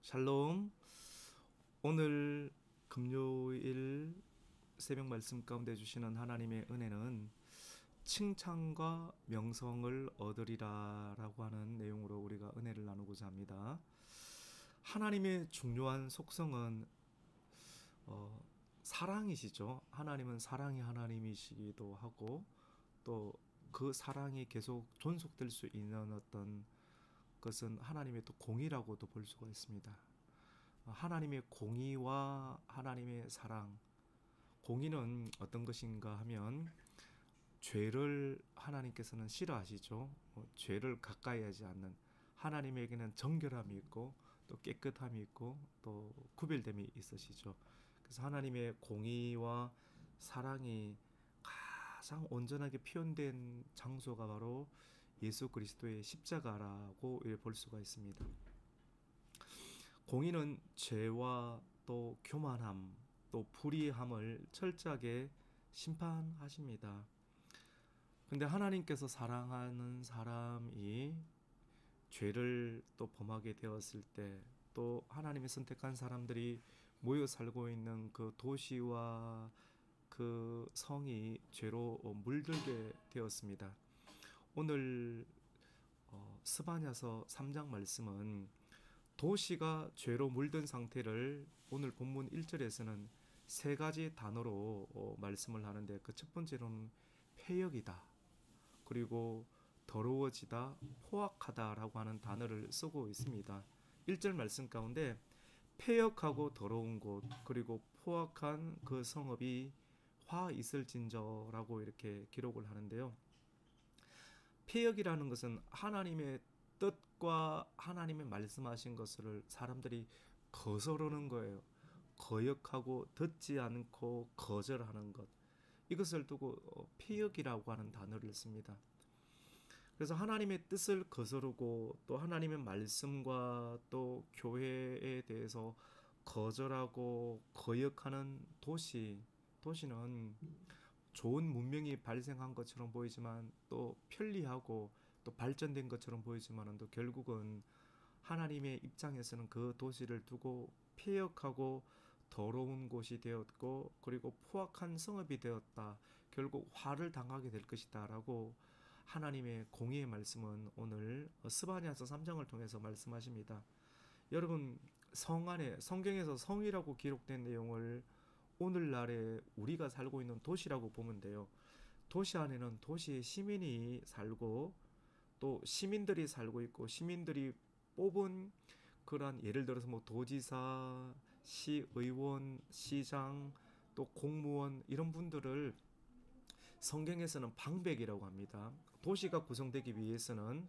샬롬. 오늘 금요일 새벽 말씀 가운데 주시는 하나님의 은혜는 칭찬과 명성을 얻으리라 라고 하는 내용으로 우리가 은혜를 나누고자 합니다. 하나님의 중요한 속성은 사랑이시죠. 하나님은 사랑의 하나님이시기도 하고 또 그 사랑이 계속 존속될 수 있는 어떤 것은 하나님의 또 공의라고도 볼 수가 있습니다. 하나님의 공의와 하나님의 사랑. 공의는 어떤 것인가 하면 죄를 하나님께서는 싫어하시죠. 죄를 가까이 하지 않는, 하나님에게는 정결함이 있고 또 깨끗함이 있고 또 구별됨이 있으시죠. 그래서 하나님의 공의와 사랑이 가장 온전하게 표현된 장소가 바로 예수 그리스도의 십자가라고 볼 수가 있습니다. 공의는 죄와 또 교만함, 또 불의함을 철저하게 심판하십니다. 근데 하나님께서 사랑하는 사람이 죄를 또 범하게 되었을 때, 또 하나님의 선택한 사람들이 모여 살고 있는 그 도시와 그 성이 죄로 물들게 되었습니다. 오늘 스바냐서 3장 말씀은 도시가 죄로 물든 상태를 오늘 본문 1절에서는 세 가지 단어로 말씀을 하는데, 그 첫 번째로는 폐역이다, 그리고 더러워지다, 포악하다라고 하는 단어를 쓰고 있습니다. 1절 말씀 가운데 폐역하고 더러운 곳, 그리고 포악한 그 성읍이 화 있을진저라고 이렇게 기록을 하는데요. 폐역이라는 것은 하나님의 뜻과 하나님의 말씀하신 것을 사람들이 거스르는 거예요. 거역하고 듣지 않고 거절하는 것, 이것을 두고 폐역이라고 하는 단어를 씁니다. 그래서 하나님의 뜻을 거스르고 또 하나님의 말씀과 또 교회에 대해서 거절하고 거역하는 도시는 좋은 문명이 발생한 것처럼 보이지만, 또 편리하고 또 발전된 것처럼 보이지만, 또 결국은 하나님의 입장에서는 그 도시를 두고 폐역하고 더러운 곳이 되었고, 그리고 포악한 성읍이 되었다, 결국 화를 당하게 될 것이다 라고 하나님의 공의의 말씀은 오늘 스바냐서 3장을 통해서 말씀하십니다. 여러분, 성 안에 성경에서 성이라고 기록된 내용을 오늘날에 우리가 살고 있는 도시라고 보면 돼요. 도시 안에는 도시의 시민이 살고 또 시민들이 살고 있고, 시민들이 뽑은 그러한, 예를 들어서 뭐 도지사, 시의원, 시장, 또 공무원, 이런 분들을 성경에서는 방백이라고 합니다. 도시가 구성되기 위해서는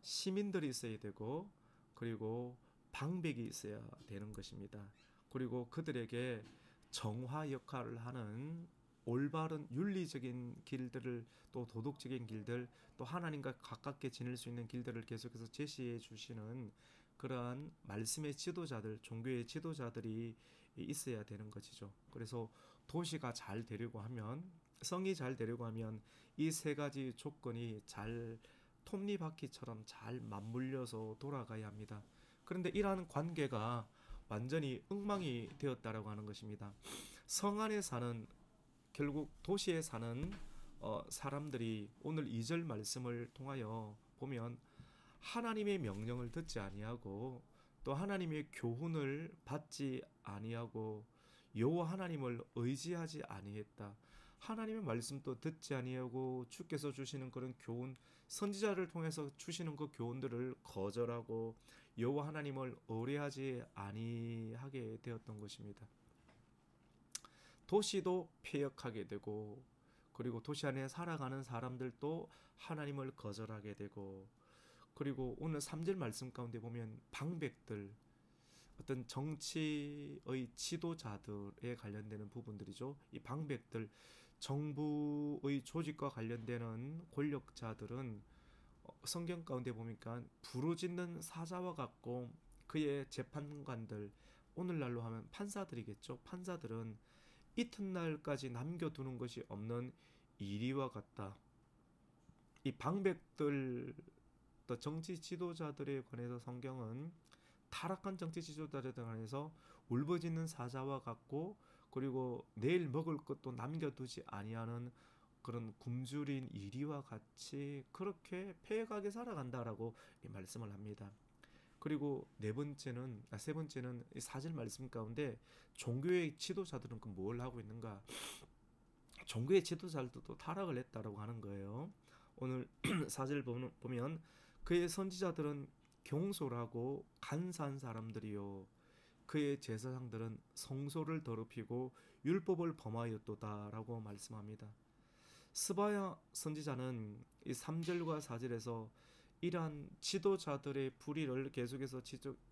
시민들이 있어야 되고, 그리고 방백이 있어야 되는 것입니다. 그리고 그들에게 정화 역할을 하는 올바른 윤리적인 길들을, 또 도덕적인 길들, 또 하나님과 가깝게 지낼 수 있는 길들을 계속해서 제시해 주시는 그러한 말씀의 지도자들, 종교의 지도자들이 있어야 되는 것이죠. 그래서 도시가 잘 되려고 하면, 성이 잘 되려고 하면 이 세 가지 조건이 잘 톱니바퀴처럼 잘 맞물려서 돌아가야 합니다. 그런데 이러한 관계가 완전히 엉망이 되었다라고 하는 것입니다. 성 안에 사는, 결국 도시에 사는 사람들이 오늘 2절 말씀을 통하여 보면 하나님의 명령을 듣지 아니하고 또 하나님의 교훈을 받지 아니하고 여호와 하나님을 의지하지 아니했다. 하나님의 말씀도 듣지 아니하고 주께서 주시는 그런 교훈, 선지자를 통해서 주시는 그 교훈들을 거절하고 여호와 하나님을 의뢰하지 아니하게 되었던 것입니다. 도시도 폐역하게 되고, 그리고 도시 안에 살아가는 사람들도 하나님을 거절하게 되고, 그리고 오늘 3절 말씀 가운데 보면 방백들, 어떤 정치의 지도자들에 관련되는 부분들이죠. 이 방백들, 정부의 조직과 관련되는 권력자들은 성경 가운데 보니까 부르짖는 사자와 같고, 그의 재판관들, 오늘날로 하면 판사들이겠죠. 판사들은 이튿날까지 남겨두는 것이 없는 이리와 같다. 이 방백들, 또 정치 지도자들에 관해서 성경은 타락한 정치 지도자들에 대해서 울부짖는 사자와 같고, 그리고 내일 먹을 것도 남겨두지 아니하는 그런 굶주린 이리와 같이 그렇게 패역하게 살아간다라고 말씀을 합니다. 그리고 세 번째는 이 사절 말씀 가운데 종교의 지도자들은 뭘 하고 있는가? 종교의 지도자들도 타락을 했다라고 하는 거예요. 오늘 사절 보면 그의 선지자들은 경솔하고 간사한 사람들이요, 그의 제사장들은 성소를 더럽히고 율법을 범하였도다라고 말씀합니다. 스바야 선지자는 이 3절과 4절에서 이러한 지도자들의 불의를 계속해서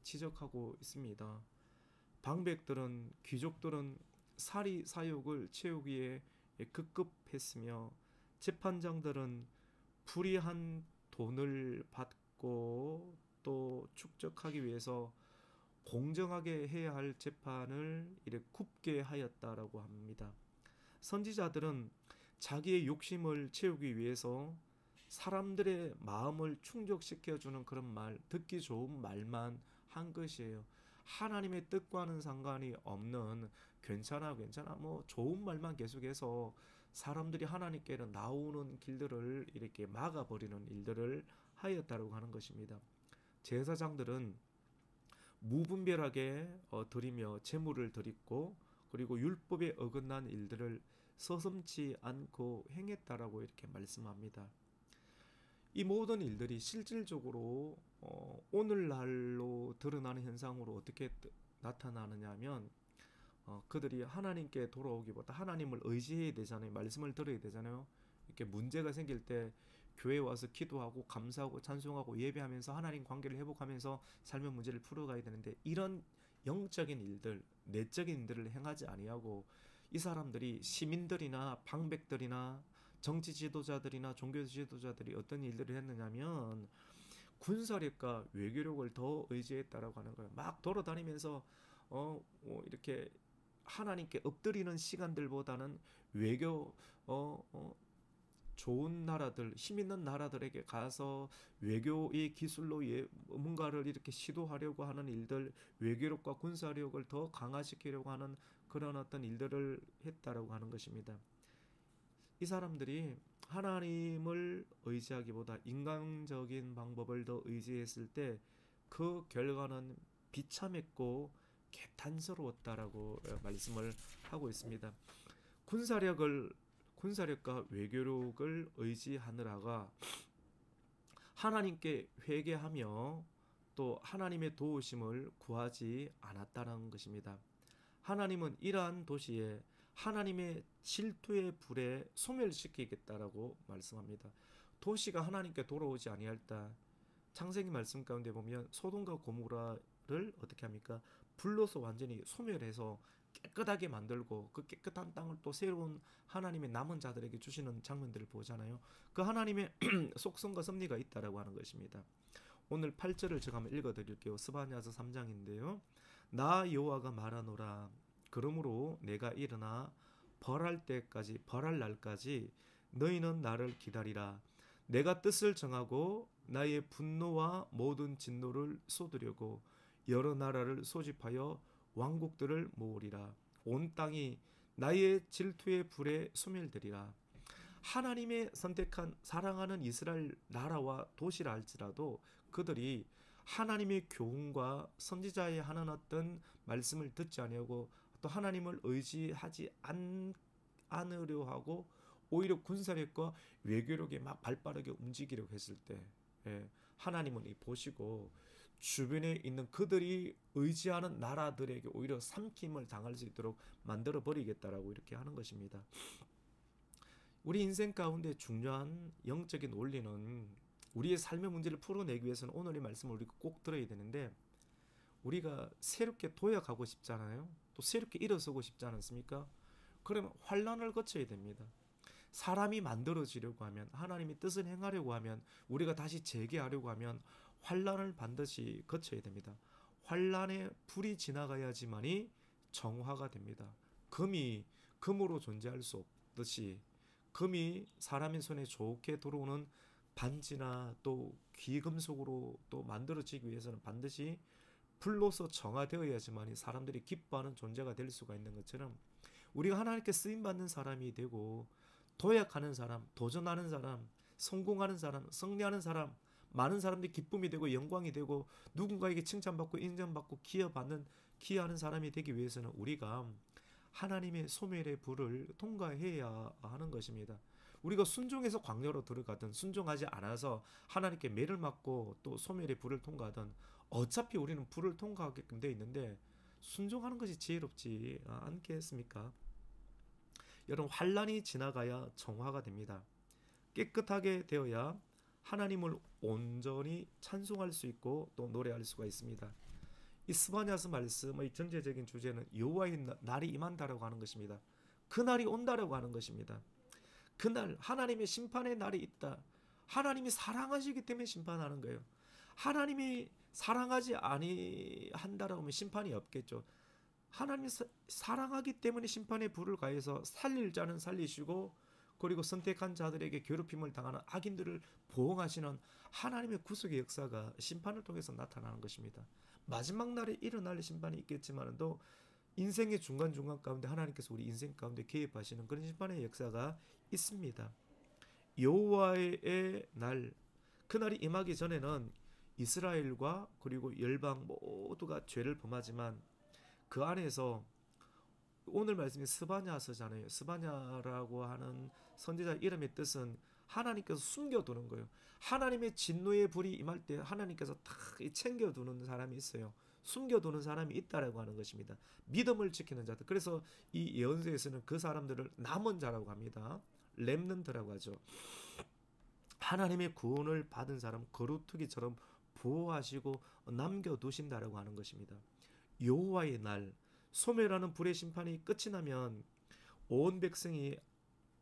지적하고 있습니다. 방백들은, 귀족들은 사리 사욕을 채우기에 급급했으며, 재판장들은 불이한 돈을 받고 또 축적하기 위해서 공정하게 해야 할 재판을 이렇게 굽게 하였다라고 합니다. 선지자들은 자기의 욕심을 채우기 위해서 사람들의 마음을 충족시켜주는 그런 말, 듣기 좋은 말만 한 것이에요. 하나님의 뜻과는 상관이 없는 괜찮아 뭐 좋은 말만 계속해서 사람들이 하나님께로 나오는 길들을 이렇게 막아버리는 일들을 하였다고 하는 것입니다. 제사장들은 무분별하게 드리며 제물을 드리고, 그리고 율법에 어긋난 일들을 서슴지 않고 행했다라고 이렇게 말씀합니다. 이 모든 일들이 실질적으로 오늘날로 드러나는 현상으로 어떻게 나타나느냐 하면, 그들이 하나님께 돌아오기보다 하나님을 의지해야 되잖아요. 말씀을 들어야 되잖아요. 이렇게 문제가 생길 때 교회 와서 기도하고 감사하고 찬송하고 예배하면서 하나님 관계를 회복하면서 삶의 문제를 풀어가야 되는데, 이런 영적인 일들, 내적인 일들을 행하지 아니하고 이 사람들이, 시민들이나 방백들이나 정치 지도자들이나 종교 지도자들이 어떤 일들을 했느냐면 군사력과 외교력을 더 의지했다라고 하는 거예요. 막 돌아다니면서 이렇게 하나님께 엎드리는 시간들보다는 외교 좋은 나라들, 힘 있는 나라들에게 가서 외교의 기술로 뭔가를 이렇게 시도하려고 하는 일들, 외교력과 군사력을 더 강화시키려고 하는 그런 어떤 일들을 했다라고 하는 것입니다. 이 사람들이 하나님을 의지하기보다 인간적인 방법을 더 의지했을 때 그 결과는 비참했고 개탄스러웠다라고 말씀을 하고 있습니다. 군사력과 외교력을 의지하느라가 하나님께 회개하며 또 하나님의 도우심을 구하지 않았다는 것입니다. 하나님은 이러한 도시에 하나님의 질투의 불에 소멸시키겠다라고 말씀합니다. 도시가 하나님께 돌아오지 아니할 때, 창세기 말씀 가운데 보면 소돔과 고모라를 어떻게 합니까? 불로서 완전히 소멸해서 깨끗하게 만들고, 그 깨끗한 땅을 또 새로운 하나님의 남은 자들에게 주시는 장면들을 보잖아요. 그 하나님의 속성과 섭리가 있다라고 하는 것입니다. 오늘 8절을 제가 한번 읽어드릴게요. 스바냐서 3장인데요. 나 여호와가 말하노라. 그러므로 내가 일어나 벌할 날까지 너희는 나를 기다리라. 내가 뜻을 정하고 나의 분노와 모든 진노를 쏟으려고 여러 나라를 소집하여 왕국들을 모으리라. 온 땅이 나의 질투의 불에 소멸되리라. 하나님의 선택한 사랑하는 이스라엘 나라와 도시라 할지라도 그들이 하나님의 교훈과 선지자의 하는 어떤 말씀을 듣지 아니하고 또 하나님을 의지하지 않으려 하고 오히려 군사력과 외교력에 막 발빠르게 움직이려고 했을 때, 하나님은 이 보시고 주변에 있는 그들이 의지하는 나라들에게 오히려 삼킴을 당할 수 있도록 만들어 버리겠다라고 이렇게 하는 것입니다. 우리 인생 가운데 중요한 영적인 원리는, 우리의 삶의 문제를 풀어내기 위해서는 오늘의 말씀을 우리가 꼭 들어야 되는데, 우리가 새롭게 도약하고 싶잖아요. 또 새롭게 일어서고 싶지 않습니까? 그러면 환난을 거쳐야 됩니다. 사람이 만들어지려고 하면, 하나님의 뜻을 행하려고 하면, 우리가 다시 재개하려고 하면 환난을 반드시 거쳐야 됩니다. 환난의 불이 지나가야지만이 정화가 됩니다. 금으로 존재할 수 없듯이, 금이 사람의 손에 좋게 들어오는 반지나 또 귀금속으로 또 만들어지기 위해서는 반드시 불로서 정화되어야지만 사람들이 기뻐하는 존재가 될 수가 있는 것처럼 우리가 하나님께 쓰임받는 사람이 되고 도약하는 사람, 도전하는 사람, 성공하는 사람, 승리하는 사람, 많은 사람들이 기쁨이 되고 영광이 되고 누군가에게 칭찬받고 인정받고 기여하는 사람이 되기 위해서는 우리가 하나님의 소멸의 불을 통과해야 하는 것입니다. 우리가 순종해서 광야로 들어가든 순종하지 않아서 하나님께 매를 맞고 또 소멸의 불을 통과하든 어차피 우리는 불을 통과하게끔 되어 있는데 순종하는 것이 지혜롭지 않겠습니까? 여러분, 환난이 지나가야 정화가 됩니다. 깨끗하게 되어야 하나님을 온전히 찬송할 수 있고 또 노래할 수가 있습니다. 이 스바냐서 말씀의 전체적인 주제는 여호와의 날이 임한다라고 하는 것입니다. 그날이 온다라고 하는 것입니다. 그날 하나님의 심판의 날이 있다. 하나님이 사랑하시기 때문에 심판하는 거예요. 하나님이 사랑하지 아니한다라고 하면 심판이 없겠죠. 하나님이 사랑하기 때문에 심판의 불을 가해서 살릴 자는 살리시고 그리고 선택한 자들에게 괴롭힘을 당하는 악인들을 보호하시는 하나님의 구속의 역사가 심판을 통해서 나타나는 것입니다. 마지막 날에 일어날 심판이 있겠지만도 인생의 중간중간 가운데 하나님께서 우리 인생 가운데 개입하시는 그런 심판의 역사가 있습니다. 여호와의 날, 그날이 임하기 전에는 이스라엘과 그리고 열방 모두가 죄를 범하지만 그 안에서 오늘 말씀이 스바냐서잖아요. 스바냐라고 하는 선지자 이름의 뜻은 하나님께서 숨겨두는 거예요. 하나님의 진노의 불이 임할 때 하나님께서 다 챙겨두는 사람이 있어요. 숨겨두는 사람이 있다라고 하는 것입니다. 믿음을 지키는 자들. 그래서 이 예언서에서는 그 사람들을 남은 자라고 합니다. 렘넌트라고 하죠. 하나님의 구원을 받은 사람 거루투기처럼 보호하시고 남겨두신다라고 하는 것입니다. 여호와의 날, 소멸하는 불의 심판이 끝이 나면 온 백성이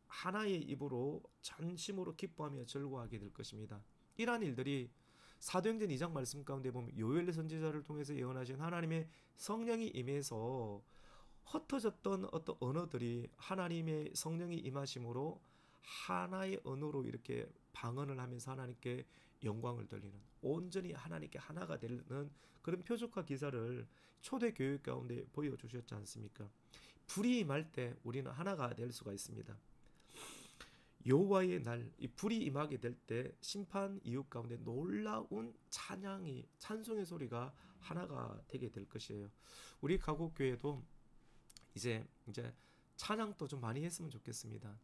하나의 입으로 전심으로 기뻐하며 즐거워하게 될 것입니다. 이러한 일들이 사도행전 2장 말씀 가운데 보면 요엘 선지자를 통해서 예언하신 하나님의 성령이 임해서 흩어졌던 어떤 언어들이 하나님의 성령이 임하심으로 하나의 언어로 이렇게 방언을 하면서 하나님께 영광을 돌리는, 온전히 하나님께 하나가 되는 그런 표적과 기사를 초대 교육 가운데 보여주셨지 않습니까? 불이 임할 때 우리는 하나가 될 수가 있습니다. 여호와의 날, 이 불이 임하게 될 때 심판 이후 가운데 놀라운 찬송의 소리가 하나가 되게 될 것이에요. 우리 가곡교회도 이제 찬양도 좀 많이 했으면 좋겠습니다.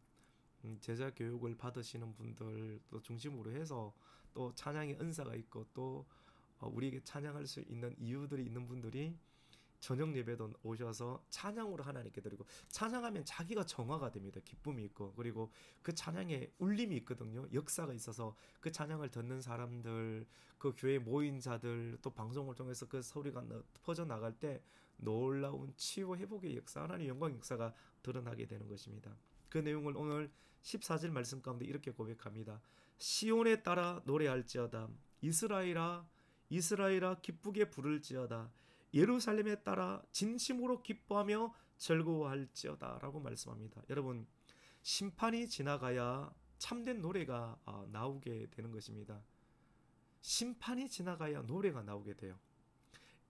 제자 교육을 받으시는 분들도 중심으로 해서 또 찬양의 은사가 있고 또 우리에게 찬양할 수 있는 이유들이 있는 분들이 저녁 예배도 오셔서 찬양으로 하나님께 드리고, 찬양하면 자기가 정화가 됩니다. 기쁨이 있고, 그리고 그 찬양에 울림이 있거든요. 역사가 있어서 그 찬양을 듣는 사람들, 그 교회 모인 자들, 또 방송을 통해서 그 소리가 퍼져나갈 때 놀라운 치유 회복의 역사, 하나님의 영광 역사가 드러나게 되는 것입니다. 그 내용을 오늘 14절 말씀 가운데 이렇게 고백합니다. 시온에 따라 노래할지어다. 이스라엘아 기쁘게 부를지어다. 예루살렘에 따라 진심으로 기뻐하며 즐거워할지어다 라고 말씀합니다. 여러분, 심판이 지나가야 참된 노래가 나오게 되는 것입니다. 심판이 지나가야 노래가 나오게 돼요.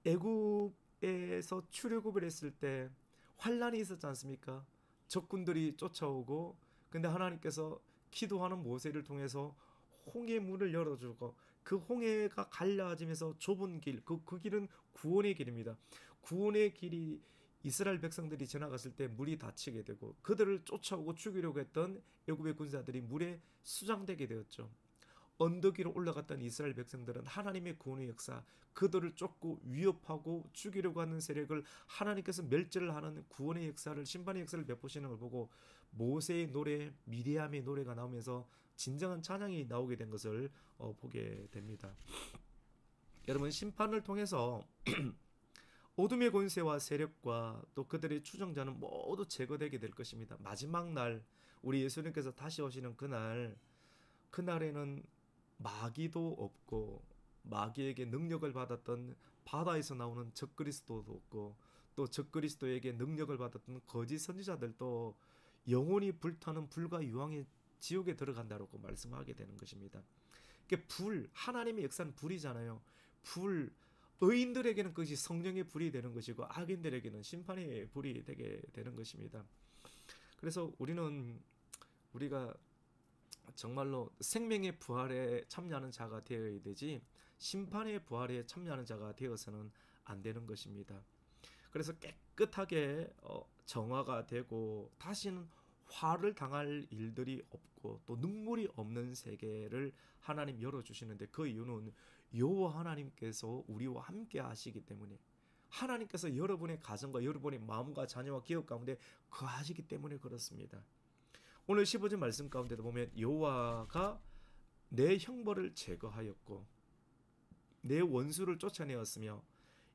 애굽에서 출애굽을 했을 때 환난이 있었지 않습니까? 적군들이 쫓아오고, 근데 하나님께서 기도하는 모세를 통해서 홍해 문을 열어주고 그 홍해가 갈라지면서 좁은 길, 그 길은 구원의 길입니다. 구원의 길이 이스라엘 백성들이 지나갔을 때 물이 닫히게 되고 그들을 쫓아오고 죽이려고 했던 애굽의 군사들이 물에 수장되게 되었죠. 언덕 위로 올라갔던 이스라엘 백성들은 하나님의 구원의 역사, 그들을 쫓고 위협하고 죽이려고 하는 세력을 하나님께서 멸절을 하는 구원의 역사를, 심판의 역사를 베푸시는 걸 보고 모세의 노래, 미리암의 노래가 나오면서 진정한 찬양이 나오게 된 것을 보게 됩니다. 여러분, 심판을 통해서 어둠의 권세와 세력과 또 그들의 추종자는 모두 제거되게 될 것입니다. 마지막 날, 우리 예수님께서 다시 오시는 그날에는 마귀도 없고, 마귀에게 능력을 받았던 바다에서 나오는 적그리스도도 없고, 또 적그리스도에게 능력을 받았던 거짓 선지자들도 영원히 불타는 불과 유황의 지옥에 들어간다고 말씀하게 되는 것입니다. 불, 하나님의 역사는 불이잖아요. 불, 의인들에게는 그것이 성령의 불이 되는 것이고 악인들에게는 심판의 불이 되게 되는 것입니다. 그래서 우리가 정말로 생명의 부활에 참여하는 자가 되어야 되지 심판의 부활에 참여하는 자가 되어서는 안 되는 것입니다. 그래서 깨끗하게 정화가 되고 다시는 화를 당할 일들이 없고 또 눈물이 없는 세계를 하나님 열어주시는데 그 이유는 여호와 하나님께서 우리와 함께 하시기 때문에 하나님께서 여러분의 가정과 여러분의 마음과 자녀와 기업 가운데 거하시기 때문에 그렇습니다. 오늘 15절 말씀 가운데도 보면 여호와가 내 형벌을 제거하였고 내 원수를 쫓아내었으며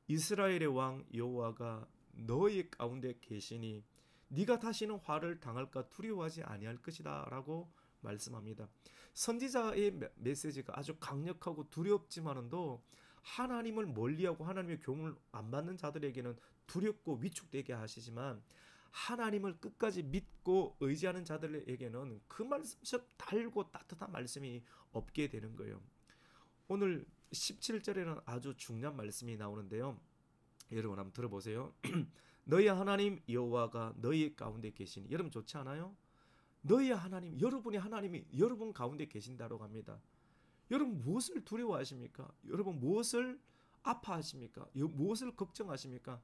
이스라엘의 왕 여호와가 너희 가운데 계시니 네가 다시는 화를 당할까 두려워하지 아니할 것이다 라고 말씀합니다. 선지자의 메시지가 아주 강력하고 두렵지만도 하나님을 멀리하고 하나님의 교훈을 안 받는 자들에게는 두렵고 위축되게 하시지만 하나님을 끝까지 믿고 의지하는 자들에게는 그 말씀처럼 달고 따뜻한 말씀이 없게 되는 거예요. 오늘 17절에는 아주 중요한 말씀이 나오는데요. 여러분 한번 들어보세요. 너희 하나님 여호와가 너희 가운데 계시니. 여러분 좋지 않아요? 너희 하나님, 여러분이 하나님이 여러분 가운데 계신다고 합니다. 여러분 무엇을 두려워하십니까? 여러분 무엇을 아파하십니까? 무엇을 걱정하십니까?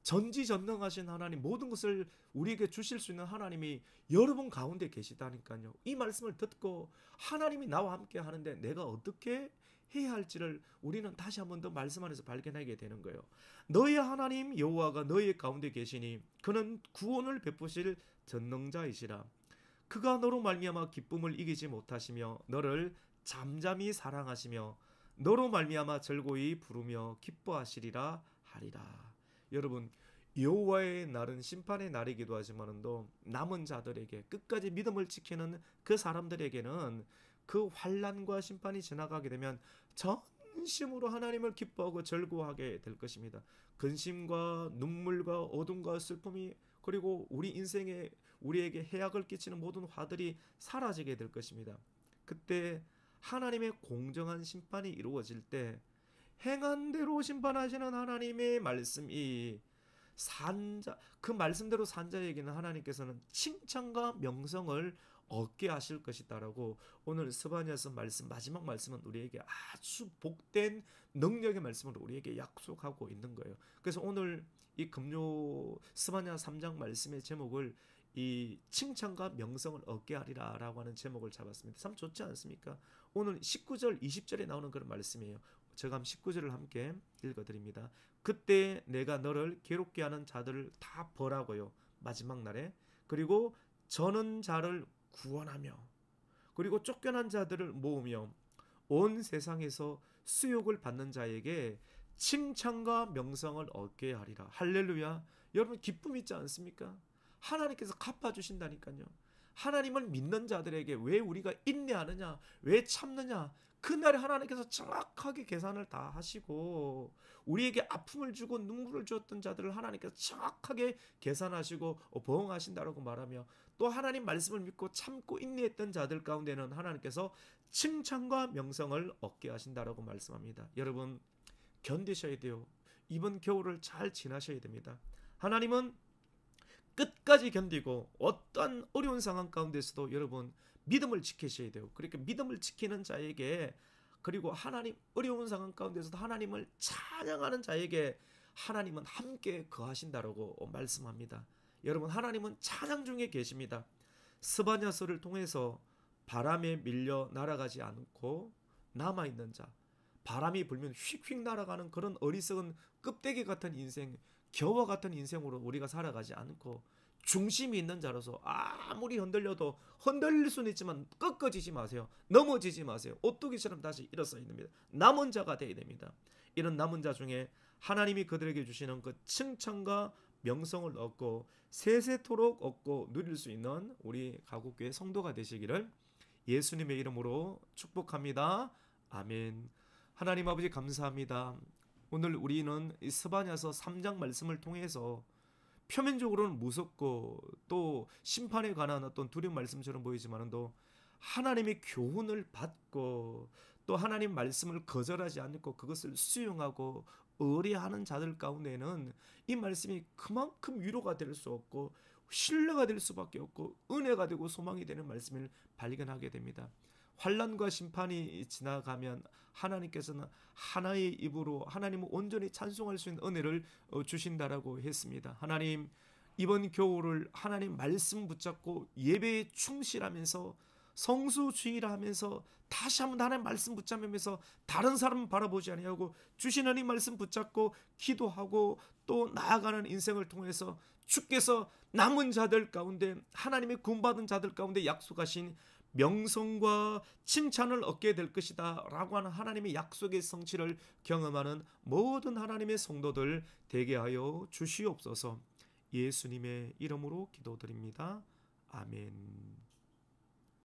전지전능하신 하나님, 모든 것을 우리에게 주실 수 있는 하나님이 여러분 가운데 계시다니까요. 이 말씀을 듣고 하나님이 나와 함께 하는데 내가 어떻게 해야 할지를 우리는 다시 한 번 더 말씀 안에서 발견하게 되는 거예요. 너희 하나님 여호와가 너희 가운데 계시니 그는 구원을 베푸실 전능자이시라. 그가 너로 말미암아 기쁨을 이기지 못하시며 너를 잠잠히 사랑하시며 너로 말미암아 즐거이 부르며 기뻐하시리라 하리라. 여러분 여호와의 날은 심판의 날이기도 하지만도 남은 자들에게 끝까지 믿음을 지키는 그 사람들에게는 그 환난과 심판이 지나가게 되면 전심으로 하나님을 기뻐하고 즐거워하게 될 것입니다. 근심과 눈물과 어둠과 슬픔이 그리고 우리 인생에 우리에게 해악을 끼치는 모든 화들이 사라지게 될 것입니다. 그때 하나님의 공정한 심판이 이루어질 때 행한 대로 심판하시는 하나님의 말씀이 산자 그 말씀대로 산 자에게는 하나님께서는 칭찬과 명성을 얻게 하실 것이다라고 오늘 스바냐서 말씀 마지막 말씀은 우리에게 아주 복된 능력의 말씀으로 우리에게 약속하고 있는 거예요. 그래서 오늘 이 금요 스바냐 3장 말씀의 제목을 이 칭찬과 명성을 얻게 하리라라고 하는 제목을 잡았습니다. 참 좋지 않습니까? 오늘 19절 20절에 나오는 그런 말씀이에요. 제가 19절을 함께 읽어드립니다. 그때 내가 너를 괴롭게 하는 자들을 다 벌하고요. 마지막 날에. 그리고 저는 자를 구원하며 그리고 쫓겨난 자들을 모으며 온 세상에서 수욕을 받는 자에게 칭찬과 명성을 얻게 하리라. 할렐루야. 여러분 기쁨 있지 않습니까? 하나님께서 갚아주신다니까요. 하나님을 믿는 자들에게 왜 우리가 인내하느냐, 왜 참느냐, 그날에 하나님께서 정확하게 계산을 다 하시고 우리에게 아픔을 주고 눈물을 주었던 자들을 하나님께서 정확하게 계산하시고 보응하신다라고 말하며 또 하나님 말씀을 믿고 참고 인내했던 자들 가운데는 하나님께서 칭찬과 명성을 얻게 하신다라고 말씀합니다. 여러분 견디셔야 돼요. 이번 겨울을 잘 지나셔야 됩니다. 하나님은 끝까지 견디고 어떤 어려운 상황 가운데서도 여러분 믿음을 지키셔야 돼요. 그렇게 믿음을 지키는 자에게 그리고 하나님 어려운 상황 가운데서도 하나님을 찬양하는 자에게 하나님은 함께 거하신다라고 말씀합니다. 여러분 하나님은 찬양 중에 계십니다. 스바냐서를 통해서 바람에 밀려 날아가지 않고 남아있는 자, 바람이 불면 휙휙 날아가는 그런 어리석은 껍데기 같은 인생, 겨와 같은 인생으로 우리가 살아가지 않고 중심이 있는 자로서 아무리 흔들려도 흔들릴 수는 있지만 꺾어지지 마세요. 넘어지지 마세요. 오뚜기처럼 다시 일어서야 됩니다. 남은 자가 되어야 됩니다. 이런 남은 자 중에 하나님이 그들에게 주시는 그 칭찬과 명성을 얻고 세세토록 얻고 누릴 수 있는 우리 가곡교회 성도가 되시기를 예수님의 이름으로 축복합니다. 아멘. 하나님 아버지 감사합니다. 오늘 우리는 이 스바냐서 3장 말씀을 통해서 표면적으로는 무섭고 또 심판에 관한 어떤 두려운 말씀처럼 보이지만도 하나님의 교훈을 받고 또 하나님 말씀을 거절하지 않고 그것을 수용하고 의뢰하는 자들 가운데는 이 말씀이 그만큼 위로가 될 수 없고 신뢰가 될 수밖에 없고 은혜가 되고 소망이 되는 말씀을 발견하게 됩니다. 환난과 심판이 지나가면 하나님께서는 하나의 입으로 하나님을 온전히 찬송할 수 있는 은혜를 주신다라고 했습니다. 하나님, 이번 겨울을 하나님 말씀 붙잡고 예배에 충실하면서 성수주의를 하면서 다시 한번 하나님 말씀 붙잡으면서 다른 사람 바라보지 아니하고 주시는 이 말씀 붙잡고 기도하고 또 나아가는 인생을 통해서 주께서 남은 자들 가운데 하나님의 구원받은 자들 가운데 약속하신 명성과 칭찬을 얻게 될 것이다 라고 하는 하나님의 약속의 성취를 경험하는 모든 하나님의 성도들 되게 하여 주시옵소서. 예수님의 이름으로 기도드립니다. 아멘.